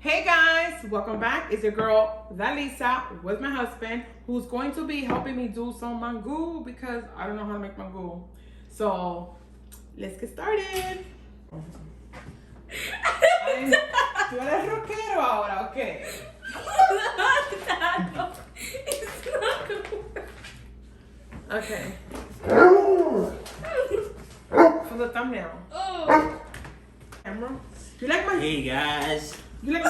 Hey guys, welcome back. It's your girl Daliza with my husband, who's going to be helping me do some mangú because I don't know how to make mangú. So let's get started. Tú eres rockero ahora, okay? It's not gonna work. Okay. For the thumbnail. Oh. Camera. You like my? Hey guys. You like?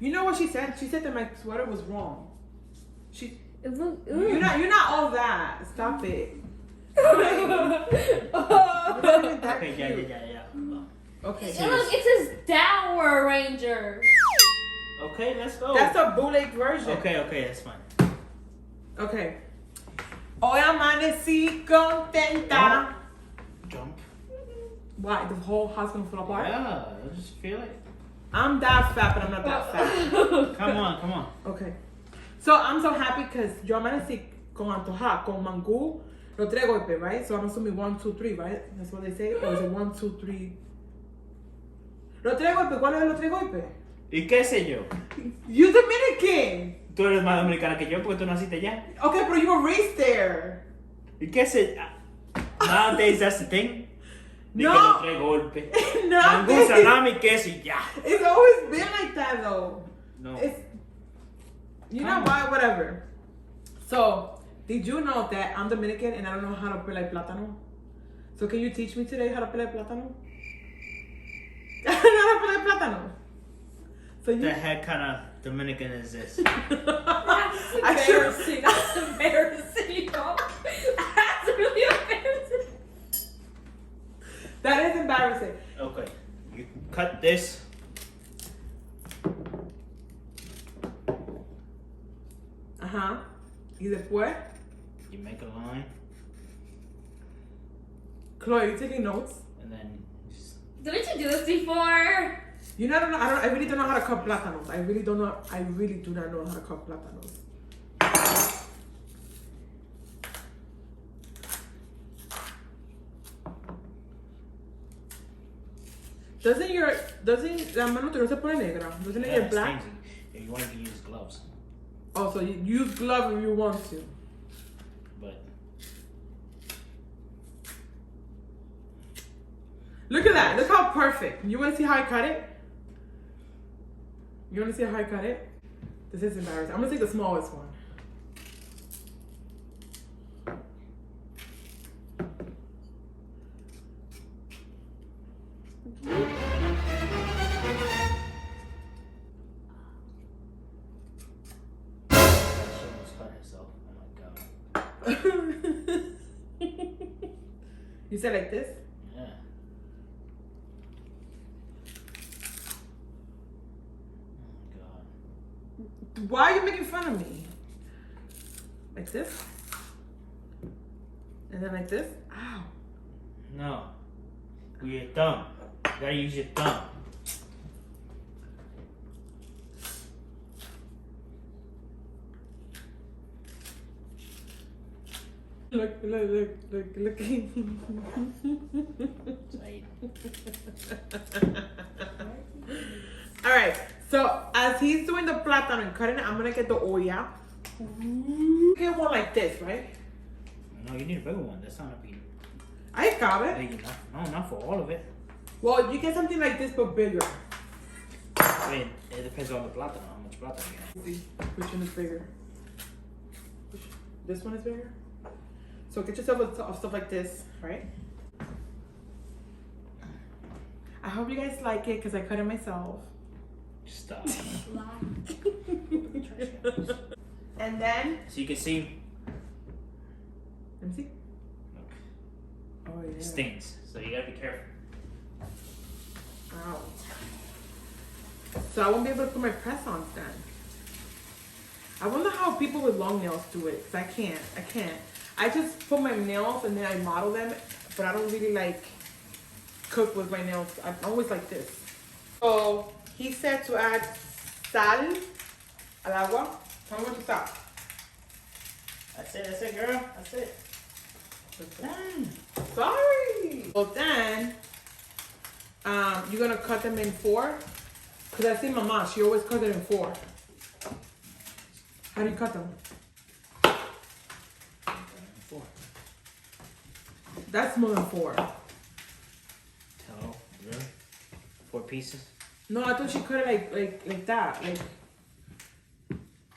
You know what she said? She said that my sweater was wrong. You're not all that. Stop it. Okay, yeah. Okay. And look, it says Dower Ranger. Okay, let's go. That's a bootleg version. Okay, that's fine. Okay. Hoy amanecí contenta. Jump. Why? The whole house gonna fall apart? Yeah, I just feel it. I'm that fat, but I'm not that fat. Come on. Okay. So I'm so happy because yo amanecí con antoja, con mangú, los tres golpes, right? So I'm assuming 1, 2, 3, right? That's what they say? Or is it 1, 2, 3? Los tres golpes, ¿cuál es los tres golpes? ¿Y qué sé yo? You Dominican! Tú eres más dominicana que yo porque tú naciste ya. Okay, but you were raised there. ¿Y qué sé? Nowadays that's the thing. Ni No. que los tres golpes. No. Mangú, salami, queso y ya. It's always been like that though. No. It's, you know why? Whatever. So, did you know that I'm Dominican and I don't know how to pelay plátano? So can you teach me today how to pelay plátano? I don't know how to pelay plátano. So you. The heck kind of Dominican is this? That's I should. embarrassing. That's embarrassing, y'all. That's really embarrassing. That is embarrassing. Okay, you cut this. Y después, You make a line, Chloe, you taking notes? and then just Didn't you do this before? You know, I really don't know how to cut plátanos. I really do not know how to cut plátanos. Doesn't la mano no se pone negra? Doesn't it get black? stains it. If you want to use gloves, Oh, so you use glove if you want to. but Look at that. Look how perfect. You want to see how I cut it? You want to see how I cut it? This is embarrassing. I'm going to take the smallest one. she almost cut herself. Oh my god. You said like this? Yeah. Oh god. Why are you making fun of me? Like this? And then like this? Ow. No. With your thumb. You gotta use your thumb. Look. Right. Alright, so as he's doing the plátano and cutting it, I'm gonna get the olla. Get one like this, right? No, you need a bigger one. That's not a big. I got it. Big enough. No, not for all of it. Well, you get something like this but bigger. I mean, it depends on the plátano, how much plátano you have. See which one is bigger. This one is bigger. So get yourself a stuff like this, right? I hope you guys like it because I cut it myself. Stop. And then, So you can see, let me see. look, Oh it yeah. stings. So you gotta be careful. Ow. So I won't be able to put my press-ons then. I wonder how people with long nails do it, because I can't. I just put my nails and then I model them, but I don't really like cook with my nails. I'm always like this. So he said to add sal al agua. How much is that? That's it, girl. That's it. Done. Sorry. Well then, you're gonna cut them in 4 Because I see Mama, she always cut it in 4. How do you cut them? 4. That's more than 4. Oh, really? 4 pieces? No, I thought you cut it like that. Like,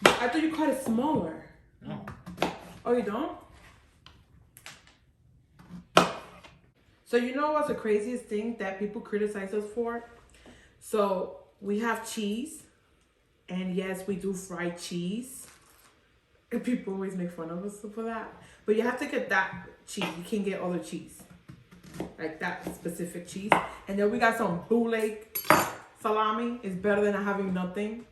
I thought you cut it smaller. No. Oh, you don't? So you know what's the craziest thing that people criticize us for? So we have cheese, and yes, we do fried cheese. And people always make fun of us for that. But you have to get that cheese. You can't get other cheese. Like that specific cheese. And then we got some bootleg salami. It's better than having nothing.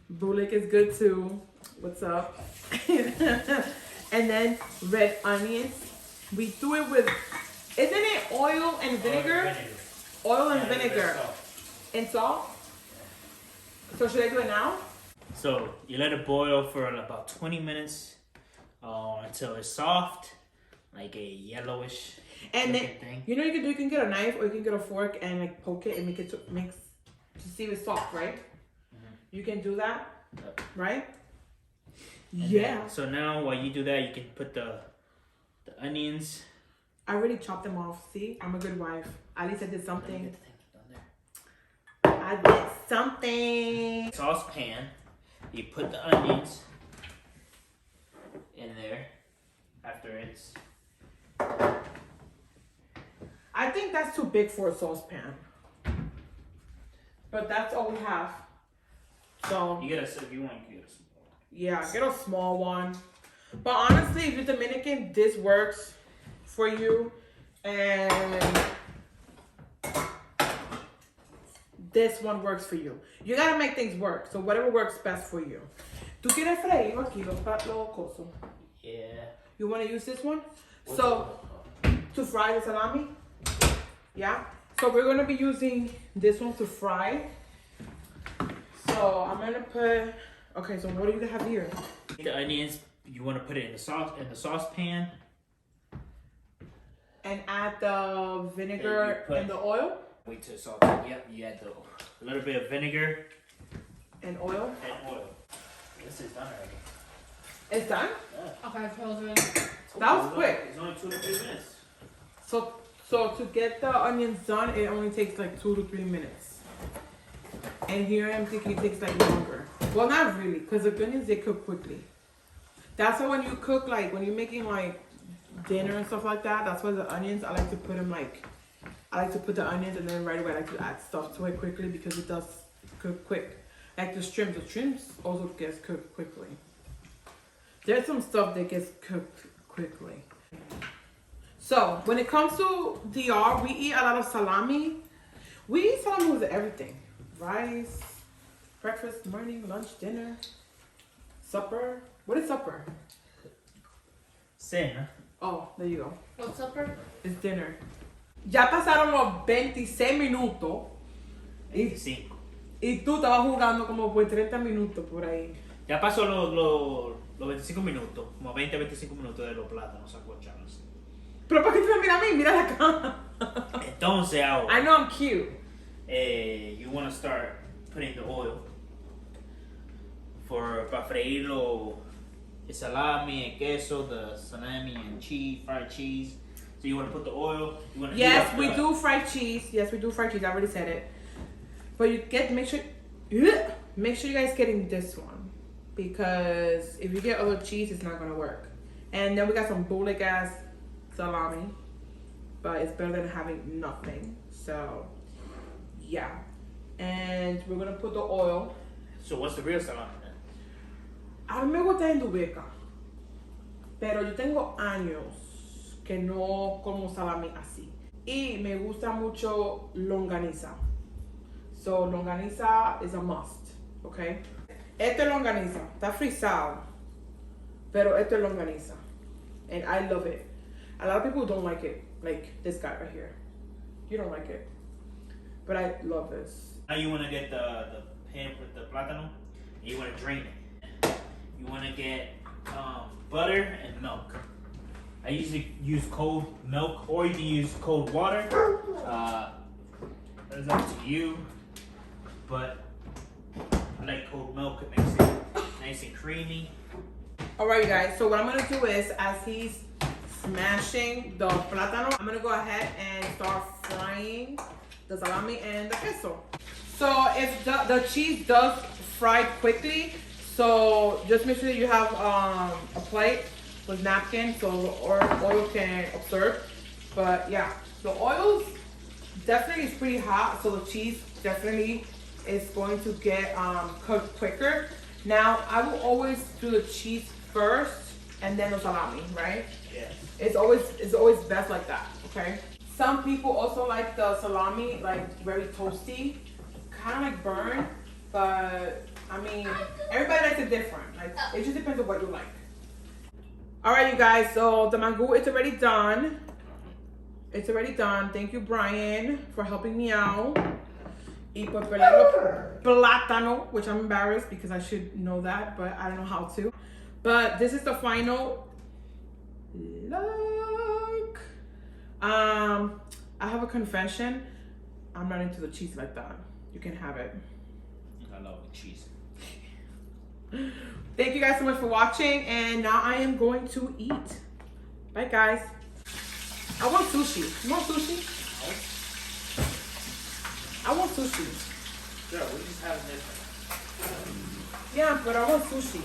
Bootleg is good too. What's up? And then red onions. We do it with, isn't it oil and vinegar? Oil and vinegar. And salt? So should I do it now? So you let it boil for about 20 minutes until it's soft, like a yellowish And then, thing. you know what you can do? You can get a knife or you can get a fork and like poke it and make it to see if it's soft, right? Mm-hmm. You can do that, Yep. right? And Yeah. then, so now while you do that, you can put the onions. I already chopped them off. See, I'm a good wife. At least I did Let me something. get the thing down there. I did something. Saucepan. You put the onions in there after it's. I think that's too big for a saucepan. But that's all we have. So You get a, if you want, you get a small. yeah, get a small one. But honestly, if you're Dominican, this works for you. And this one works for you. You gotta make things work. So whatever works best for you. ¿Tú quieres freír aquí los cosos? Yeah. You wanna use this one? So to fry the salami? Yeah. So we're gonna be using this one to fry. So I'm gonna put. Okay. So what do you have here? The onions, you want to put it in the saucepan. And add the vinegar and the oil. Wait till it's all. Yep. You add a little bit of vinegar And oil. and oil. This is done already. It's done. Yeah. Okay, frozen. That was quick. It's only 2 to 3 minutes. So to get the onions done, it only takes like 2 to 3 minutes. And here I'm thinking it takes like longer. Well, not really, because the onions, they cook quickly. That's why when you cook, like when you're making like dinner and stuff like that, that's why the onions, I like to put them like, I like to put the onions and then right away I like to add stuff to it quickly because it does cook quick. Like the shrimp also gets cooked quickly. There's some stuff that gets cooked quickly. So when it comes to DR, we eat a lot of salami. We eat salami with everything. Rice, breakfast, morning, lunch, dinner, supper. What is supper? Cena. Oh, there you go. What's supper? It's dinner. Ya pasaron los 26 minutos. 25. Y tú estabas jugando como por 30 minutos por ahí. Ya pasó los 25 minutos, como 20-25 minutos de los plátanos sancochados. Pero ¿para qué tú me miras a mí? Mira la cara. Entonces ahora, I know I'm cute. you want to start putting the oil para freír el salami, el queso, the salami and cheese, fried cheese. So you want to put the oil. You want to Yes, we do fried cheese. Yes, we do fried cheese. I already said it. But make sure you guys getting this one because if you get other cheese, it's not gonna work. And then we got some bootleg ass salami, but it's better than having nothing. So yeah, and we're gonna put the oil. So what's the real salami then? A mí me gusta en Dubeca, pero yo tengo años que no como salami así. Y me gusta mucho longaniza. So longaniza is a must, okay? Esto es longaniza, está frisado, pero esto es longaniza, and I love it. A lot of people don't like it, like this guy right here. You don't like it, but I love this. Now you want to get the pan with the plátano, and you want to drain it. You want to get butter and milk. I usually use cold milk, or you can use cold water. That's up to you. But nice and creamy. Alright, you guys. So what I'm gonna do is, as he's smashing the plátano, I'm gonna go ahead and start frying the salami and the queso. So if the cheese does fry quickly, so just make sure that you have a plate with napkin so the oil can absorb. But yeah, the oil definitely is pretty hot, so the cheese definitely is going to get cooked quicker. Now I will always do the cheese first and then the salami, right? Yes. It's always best like that, okay? Some people also like the salami like very toasty, kind of like burn, but I mean, everybody likes it different. Like, it just depends on what you like. All right, you guys, so the mangú, it's already done. It's already done. Thank you, Brian, for helping me out. Y pues pelar plátano, which I'm embarrassed because I should know that, but I don't know how to. But this is the final look. I have a confession. I'm not into the cheese like that. You can have it. I love the cheese. Thank you guys so much for watching, and now I am going to eat. Bye, guys. I want sushi. You want sushi? I want sushi. Sure, we just have this. Yeah, but I want sushi.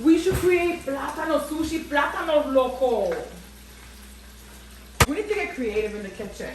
We should create plátano sushi, plátano loco. We need to get creative in the kitchen.